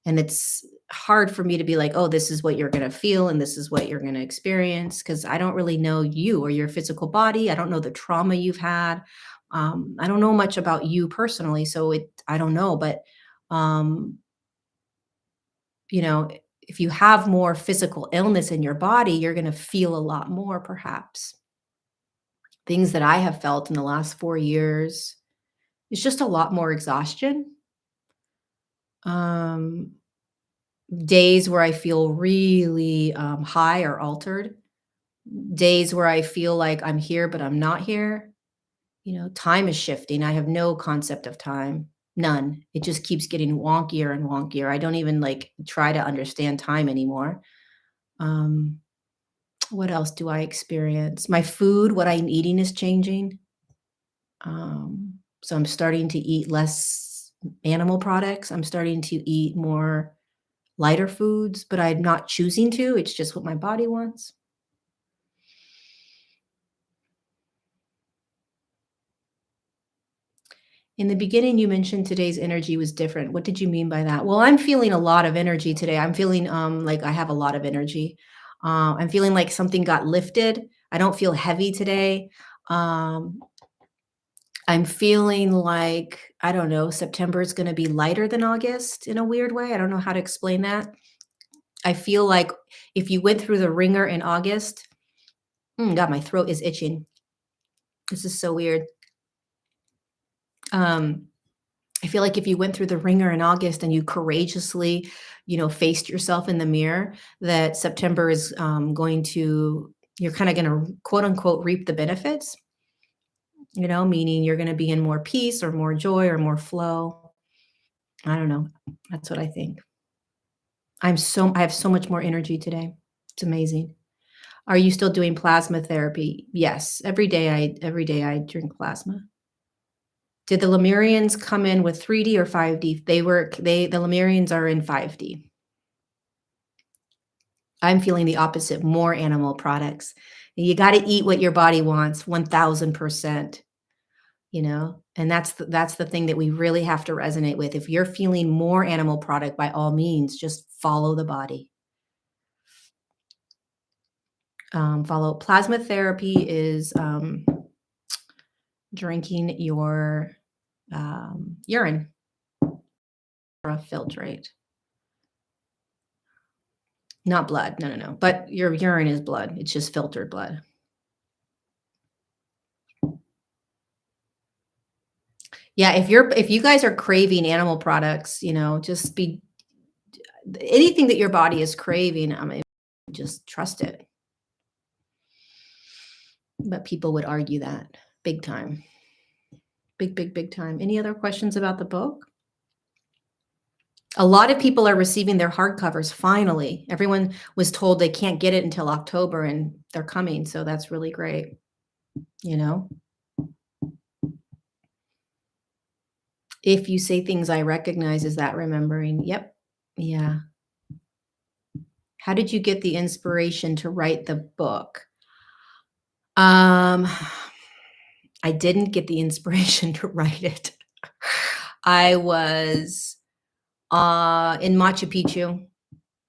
And it's hard for me to be like, "Oh, this is what you're gonna feel and this is what you're gonna experience," because I don't really know you or your physical body. I don't know the trauma you've had. I don't know much about you personally, so I don't know, but, um, you know, if you have more physical illness in your body, you're gonna feel a lot more perhaps. Things that I have felt in the last 4 years, it's just a lot more exhaustion. Um, Days where I feel really, high or altered. Days where I feel like I'm here, but I'm not here. Time is shifting. I have no concept of time. None. It just keeps getting wonkier and wonkier. I don't even like try to understand time anymore. Um, what else do I experience? My food, what I'm eating is changing. So I'm starting to eat less animal products. I'm starting to eat more lighter foods, but I'm not choosing to. It's just what my body wants. In the beginning, you mentioned today's energy was different. What did you mean by that? Well, I'm feeling a lot of energy today. I'm feeling like I have a lot of energy. I'm feeling like something got lifted. I don't feel heavy today. Um, I'm feeling like, I don't know, September is going to be lighter than August in a weird way. I don't know how to explain that. I feel like if you went through the ringer in August, God, my throat is itching. This is so weird. Um, I feel like if you went through the ringer in August and you courageously, faced yourself in the mirror, that September is you're kind of going to quote unquote reap the benefits, meaning you're going to be in more peace or more joy or more flow. I don't know. That's what I think. I have so much more energy today. It's amazing. Are you still doing plasma therapy? Yes. Every day I drink plasma. Did the Lemurians come in with 3D or 5D? The Lemurians are in 5D. I'm feeling the opposite, more animal products. You gotta eat what your body wants 1000%, and that's the thing that we really have to resonate with. If you're feeling more animal product, by all means, just follow the body. Follow plasma therapy is, drinking your, urine or a filtrate. Not blood, no, no, no, but your urine is blood, it's just filtered blood. Yeah, if you guys are craving animal products, just be anything that your body is craving, I mean, just trust it. But people would argue that big time. Big, big, big time. Any other questions about the book? A lot of people are receiving their hardcovers finally. Everyone was told they can't get it until October, and they're coming, so that's really great, you know? If you say things I recognize, is that remembering? Yep. Yeah. How did you get the inspiration to write the book? Um, I didn't get the inspiration to write it. I was, in Machu Picchu,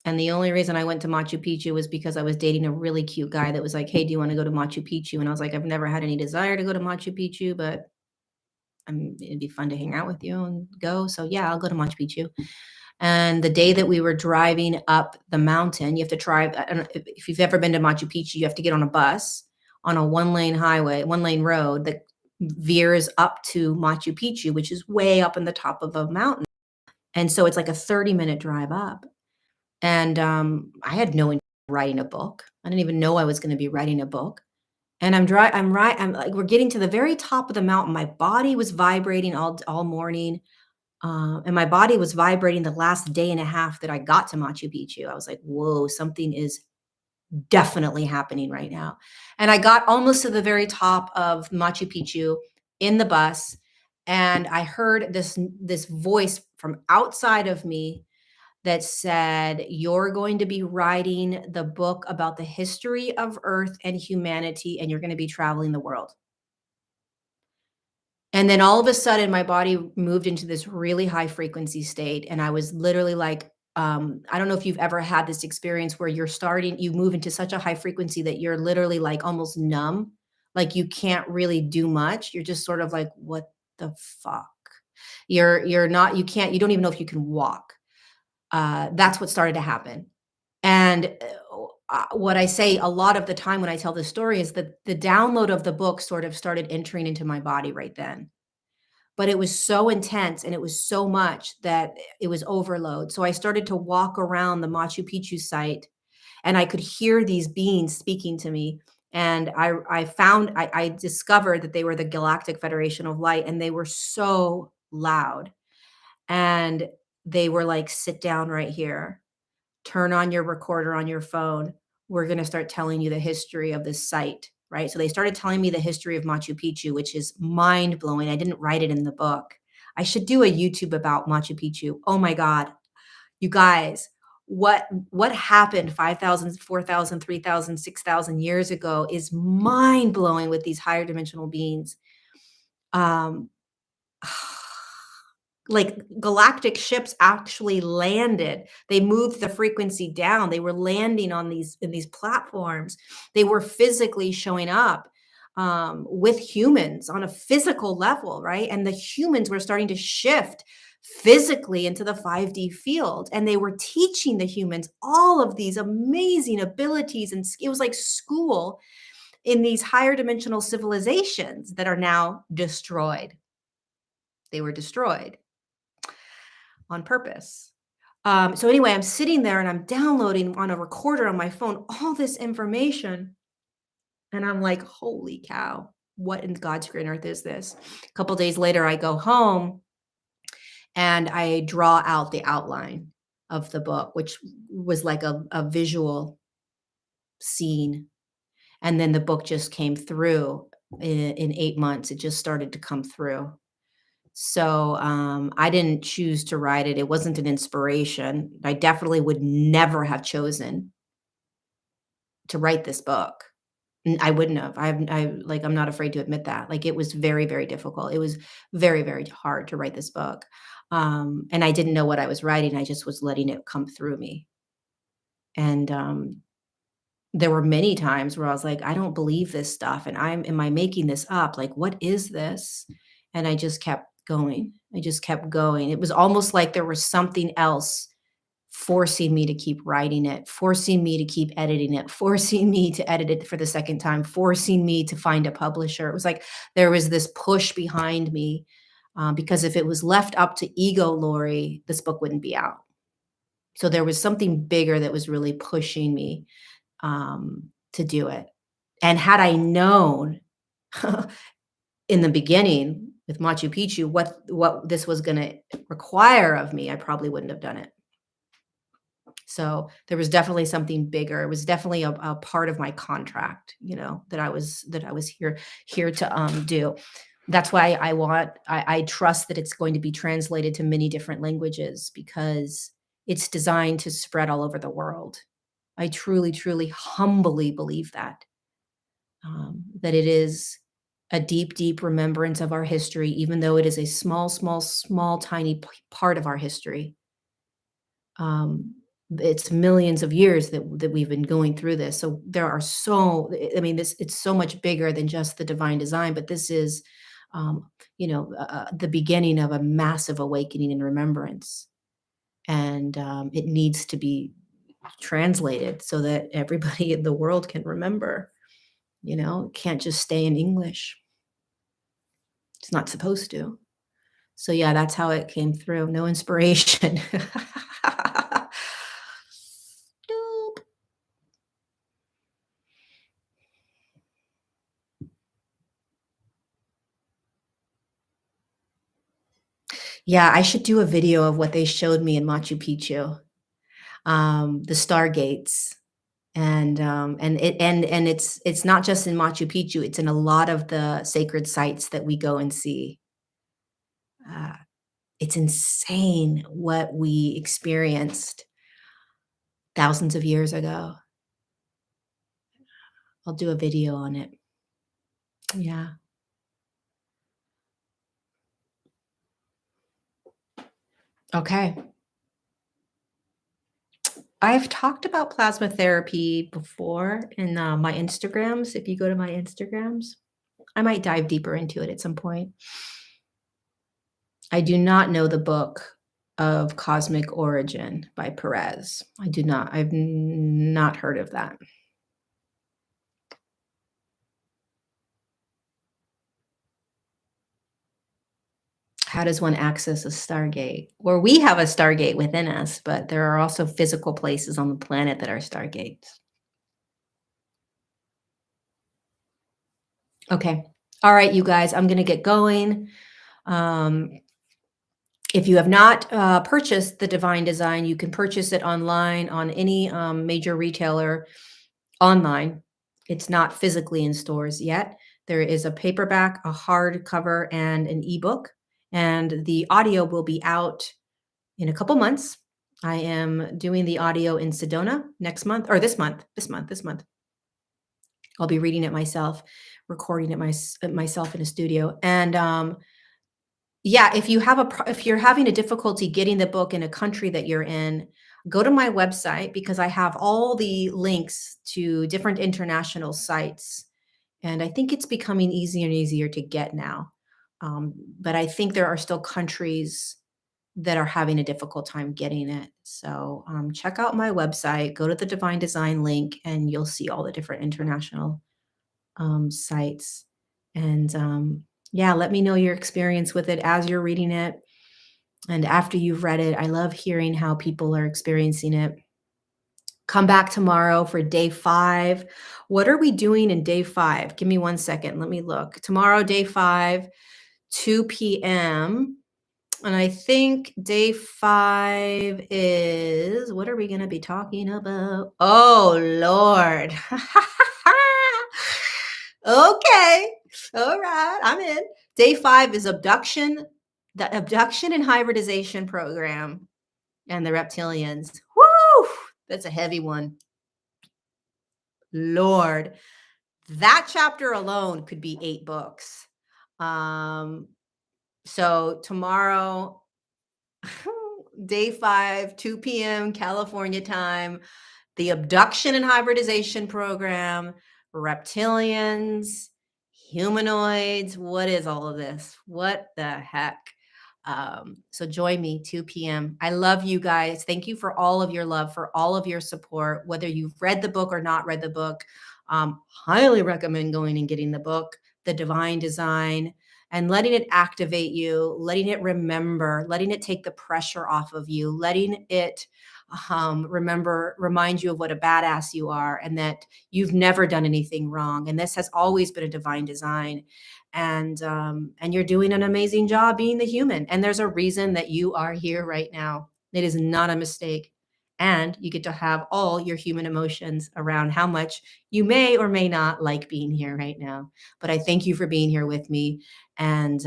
and the only reason I went to Machu Picchu was because I was dating a really cute guy that was like, "Hey, do you wanna go to Machu Picchu?" And I was like, "I've never had any desire to go to Machu Picchu, but, it'd be fun to hang out with you and go, so yeah, I'll go to Machu Picchu." And the day that we were driving up the mountain, you have to drive, I don't know if you've ever been to Machu Picchu, you have to get on a bus on a one-lane highway, one-lane road that veers up to Machu Picchu, which is way up in the top of a mountain. And so it's like a 30-minute drive up. And, I had no intention of writing a book. I didn't even know I was gonna be writing a book. And I'm like, we're getting to the very top of the mountain. My body was vibrating all morning. And my body was vibrating the last day and a half that I got to Machu Picchu. I was like, "Whoa, something is definitely happening right now." And I got almost to the very top of Machu Picchu in the bus, and I heard this voice from outside of me that said, "You're going to be writing the book about the history of Earth and humanity, and you're gonna be traveling the world." And then all of a sudden, my body moved into this really high frequency state, and I was literally like, I don't know if you've ever had this experience where you move into such a high frequency that you're literally like almost numb, like you can't really do much. You're just sort of like, "What the fuck?" You can't, you don't even know if you can walk. That's what started to happen. And what I say a lot of the time when I tell this story is that the download of the book sort of started entering into my body right then. But it was so intense and it was so much that it was overload. So I started to walk around the Machu Picchu site and I could hear these beings speaking to me. And I discovered that they were the Galactic Federation of Light, and they were so loud. And they were like, "Sit down right here. Turn on your recorder on your phone. We're gonna start telling you the history of this site," right? So they started telling me the history of Machu Picchu, which is mind blowing. I didn't write it in the book. I should do a YouTube about Machu Picchu. Oh my God. You guys, what happened 5,000, 4,000, 3,000, 6,000 years ago is mind blowing with these higher dimensional beings. Um, like galactic ships actually landed. They moved the frequency down. They were landing on these platforms. They were physically showing up with humans on a physical level, right? And the humans were starting to shift physically into the 5D field, and they were teaching the humans all of these amazing abilities, and it was like school in these higher dimensional civilizations that are now destroyed. They were destroyed on purpose. So anyway, I'm sitting there and I'm downloading on a recorder on my phone all this information, and I'm like, "Holy cow, what in God's green earth is this?" A couple days later, I go home and I draw out the outline of the book, which was like a visual scene, and then the book just came through in 8 months. It just started to come through. So, I didn't choose to write it. It wasn't an inspiration. I definitely would never have chosen to write this book. I wouldn't have. I'm not afraid to admit that. Like, it was very, very difficult. It was very, very hard to write this book. And I didn't know what I was writing. I just was letting it come through me. And, there were many times where I was like, "I don't believe this stuff, and am I making this up? Like, what is this?" And I just kept going. I just kept going. It was almost like there was something else forcing me to keep writing it, forcing me to keep editing it, forcing me to edit it for the second time, forcing me to find a publisher. It was like there was this push behind me, because if it was left up to ego Lorie, this book wouldn't be out. So there was something bigger that was really pushing me to do it. And had I known in the beginning with Machu Picchu what this was going to require of me, I probably wouldn't have done it. So there was definitely something bigger. It was definitely a part of my contract, that I was here to do. That's why I trust that it's going to be translated to many different languages because it's designed to spread all over the world. I truly, truly, humbly believe that it is a deep, deep remembrance of our history, even though it is a small, small, small, tiny part of our history. Um, it's millions of years that we've been going through this. So there are I mean, it's so much bigger than just the divine design, but this is, the beginning of a massive awakening and remembrance. And it needs to be translated so that everybody in the world can remember. It can't just stay in English. It's not supposed to. So yeah, that's how it came through. No inspiration. Doop. Yeah, I should do a video of what they showed me in Machu Picchu, the stargates, and it's not just in Machu Picchu. It's in a lot of the sacred sites that we go and see. Uh, it's insane what we experienced thousands of years ago. I'll do a video on it. Yeah. Okay. I've talked about plasma therapy before in my Instagrams. If you go to my Instagrams, I might dive deeper into it at some point. I do not know the book of Cosmic Origin by Perez. I do not. I've not heard of that. How does one access a stargate? Or we have a stargate within us, but there are also physical places on the planet that are stargates. Okay. All right, you guys, I'm going to get going. Um, if you have not purchased the Divine Design, you can purchase it online on any major retailer online. It's not physically in stores yet. There is a paperback, a hardcover, and an ebook. And the audio will be out in a couple months. I am doing the audio in Sedona next month, or this month. I'll be reading it myself, recording it myself in a studio. And yeah, if you're having a difficulty getting the book in a country that you're in, go to my website because I have all the links to different international sites, and I think it's becoming easier and easier to get now. But I think there are still countries that are having a difficult time getting it. So check out my website, go to the Divine Design link, and you'll see all the different international sites. And yeah, let me know your experience with it as you're reading it and after you've read it. I love hearing how people are experiencing it. Come back tomorrow for day 5. What are we doing in day 5? Give me 1 second. Let me look. Tomorrow, day 5, 2 p.m. And I think day 5 is, what are we going to be talking about? Oh, Lord. Okay. All right. I'm in. Day 5 is abduction, the abduction and hybridization program and the reptilians. Woo! That's a heavy one. Lord, that chapter alone could be 8 books. So tomorrow, day 5, 2 p.m. California time, the abduction and hybridization program, reptilians, humanoids. What is all of this? What the heck? So join me 2 p.m. I love you guys. Thank you for all of your love, for all of your support, whether you've read the book or not read the book. Highly recommend going and getting the book, The Divine Design. and letting it activate you, letting it remember, letting it take the pressure off of you, letting it remind you of what a badass you are and that you've never done anything wrong. And this has always been a divine design. And you're doing an amazing job being the human. And there's a reason that you are here right now. It is not a mistake. And you get to have all your human emotions around how much you may or may not like being here right now. But I thank you for being here with me. And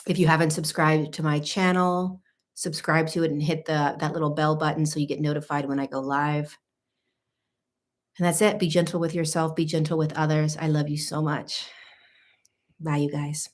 if you haven't subscribed to my channel, subscribe to it and hit that little bell button so you get notified when I go live. And that's it. Be gentle with yourself. Be gentle with others. I love you so much. Bye, you guys.